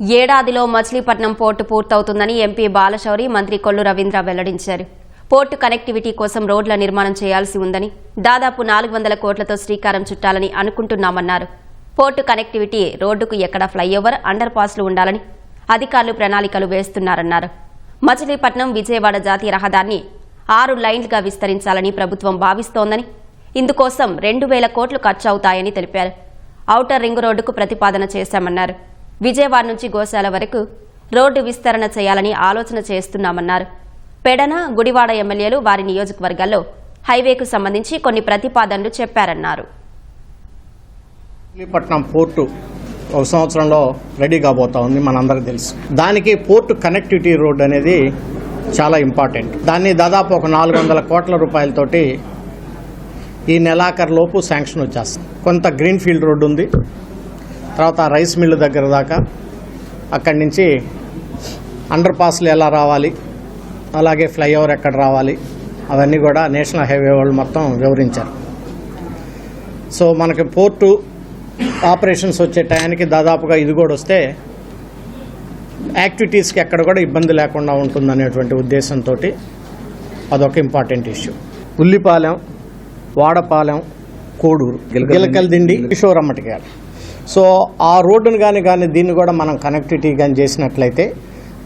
ఏడాదిలో Machilipatnam port పూర్తవుతుందని MP Balashowry, మంత్రి కొల్లు రవీంద్ర వెల్లడించారు. పోర్టు కనెక్టివిటీ కోసం రోడ్ల నిర్మాణం చేయాల్సి ఉందని, దాదాపు 400 కోట్లతో శ్రీకారం చుట్టాలని అనుకుంటున్నామన్నారు. పోర్టు కనెక్టివిటీ రోడ్డుకు ఎక్కడ ఫ్లైఓవర్, అండర్ పాస్లు ఉండాలని అధికారులు ప్రణాళికలు వేస్తున్నారన్నారు. మచిలీపట్నం విజయవాడ జాతీయ రహదారిని 6 లైన్లుగా విస్తరించాలని ప్రభుత్వం భావిస్తోందని, ఇందుకోసం 2000 కోట్లు ఖర్చవుతాయని తెలిపారు. ఔటర్ రింగ్ రోడ్డుకు ప్రతిపాదన చేశామన్నారు. విజయవాడ నుంచి గోశాల వరకు రోడ్డు విస్తరణ చేయాలని ఆలోచన చేస్తున్నామన్నారు. పెడన, గుడివాడ ఎమ్మెల్యేలు వారి నియోజకవర్గాల్లో హైవేకు సంబంధించి కొన్ని ప్రతిపాదనలు చెప్పారన్నారు. మచిలీపట్నం పోర్టు ఒక సంవత్సరంలో రెడీ కాబోతా ఉంది, మనందరికీ తెలుసు. దానికి పోర్టు కనెక్టివిటీ రోడ్ అనేది చాలా ఇంపార్టెంట్. దాన్ని దాదాపు ఒక 400 కోట్ల రూపాయలతోటి ఈ నెలాఖరులోపు శాంక్షన్ వచ్చేస్తుంది. కొంత గ్రీన్ ఫీల్డ్ రోడ్డు ఉంది, తర్వాత రైస్ మిల్లు దగ్గర దాకా, అక్కడి నుంచి అండర్ పాస్లు ఎలా రావాలి, అలాగే ఫ్లైఓవర్ ఎక్కడ రావాలి, అవన్నీ కూడా నేషనల్ హైవే వాళ్ళు మొత్తం వివరించారు. సో మనకి పోర్టు ఆపరేషన్స్ వచ్చే టయానికి దాదాపుగా ఇది కూడా వస్తే యాక్టివిటీస్కి ఎక్కడ కూడా ఇబ్బంది లేకుండా ఉంటుందనేటువంటి ఉద్దేశంతో అదొక ఇంపార్టెంట్ ఇష్యూ. ఉల్లిపాలెం, వాడపాలెం, కోడూరు, గిలకలదిండి, కిషోరమ్మటిగారు. సో ఆ రోడ్డును కానీ దీన్ని కూడా మనం కనెక్టివిటీ కానీ చేసినట్లయితే,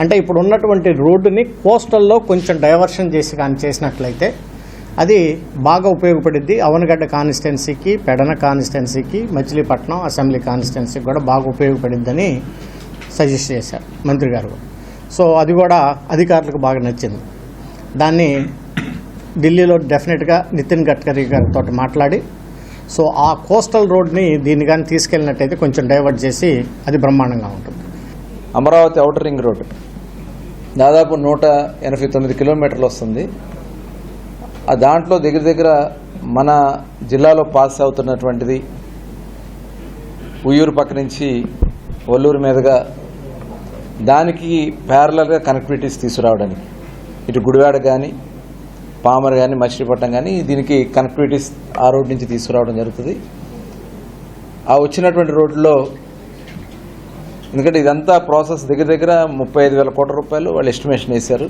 అంటే ఇప్పుడు ఉన్నటువంటి రోడ్డుని కోస్టల్లో కొంచెం డైవర్షన్ చేసినట్లయితే అది బాగా ఉపయోగపడిద్ది. అవనగడ్డ కాన్స్టిట్యున్సీకి, పెడన కాన్స్టిట్యున్సీకి, మచిలీపట్నం అసెంబ్లీ కాన్స్టిట్యున్సీకి కూడా బాగా ఉపయోగపడిద్దని సజెస్ట్ చేశారు మంత్రి గారు. సో అది కూడా అధికారులకు బాగా నచ్చింది. దాన్ని ఢిల్లీలో డెఫినెట్గా నితిన్ గడ్కరీ గారితో మాట్లాడి, సో ఆ కోస్టల్ రోడ్ని దీన్ని కానీ తీసుకెళ్ళినట్టయితే కొంచెం డైవర్ట్ చేసి అది బ్రహ్మాండంగా ఉంటుంది. అమరావతి ఔటర్ రింగ్ రోడ్డు దాదాపు 189 కిలోమీటర్లు వస్తుంది. దాంట్లో దగ్గర మన జిల్లాలో పాస్ అవుతున్నటువంటిది ఉయ్యూరు పక్క నుంచి ఒల్లూరు మీదుగా దానికి ప్యారలల్గా కనెక్టివిటీస్ తీసుకురావడానికి ఇటు గుడివాడ కానీ, పామర్ కానీ, మచిలీపట్నం కానీ దీనికి కనెక్టివిటీస్ ఆ రోడ్ నుంచి తీసుకురావడం జరుగుతుంది. ఆ వచ్చినటువంటి రోడ్లో, ఎందుకంటే ఇదంతా ప్రాసెస్ దగ్గర 35,000 కోట్ల రూపాయలు వాళ్ళు ఎస్టిమేషన్ వేశారు.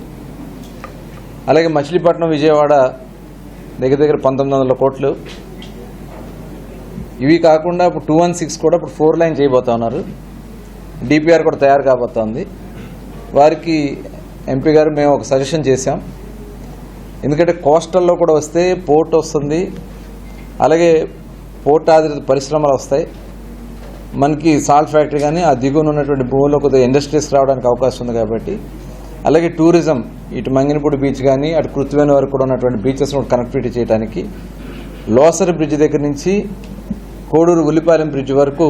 అలాగే మచిలీపట్నం విజయవాడ దగ్గర 1900 కోట్లు. ఇవి కాకుండా ఇప్పుడు 216 కూడా ఇప్పుడు 4 లైన్ చేయబోతా ఉన్నారు. డిపిఆర్ కూడా తయారు కాబోతోంది. వారికి ఎంపీ గారు మేము ఒక సజెషన్ చేశాం. ఎందుకంటే కోస్టల్లో కూడా వస్తే పోర్ట్ వస్తుంది, అలాగే పోర్ట్ ఆధారిత పరిశ్రమలు వస్తాయి. మనకి సాల్ట్ ఫ్యాక్టరీ కానీ ఆ దిగువన ఉన్నటువంటి భూమిలో కొద్దిగా ఇండస్ట్రీస్ రావడానికి అవకాశం ఉంది. కాబట్టి అలాగే టూరిజం, ఇటు మంగినపూడి బీచ్ కానీ అటు కృత్తివేణి వరకు కూడా ఉన్నటువంటి బీచెస్ కనెక్టివిటీ చేయడానికి లోసరి బ్రిడ్జ్ దగ్గర నుంచి కోడూరు ఉల్లిపాలెం బ్రిడ్జ్ వరకు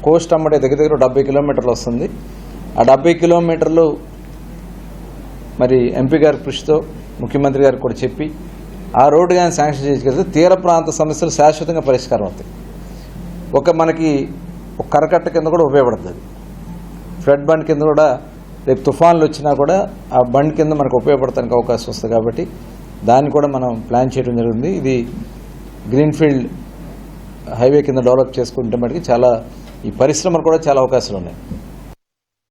కోస్ట్ అమ్మడే దగ్గర 70 కిలోమీటర్లు వస్తుంది. ఆ 70 కిలోమీటర్లు మరి ఎంపీ గారి కృషితో ముఖ్యమంత్రి గారికి కూడా చెప్పి ఆ రోడ్డు కానీ శాంక్షన్ చేయగలిగితే తీర ప్రాంత సమస్యలు శాశ్వతంగా పరిష్కారం అవుతాయి. మనకి ఒక కరకట్ట కింద కూడా ఉపయోగపడుతుంది. ఫ్లడ్ బండ్ కింద కూడా రేపు తుఫాన్లు వచ్చినా కూడా ఆ బండ్ కింద మనకు ఉపయోగపడటానికి అవకాశం వస్తుంది. కాబట్టి దాన్ని కూడా మనం ప్లాన్ చేయడం జరిగింది. ఇది గ్రీన్ఫీల్డ్ హైవే కింద డెవలప్ చేసుకుంటే మటుకు చాలా ఈ పరిశ్రమలు కూడా చాలా అవకాశాలు ఉన్నాయి.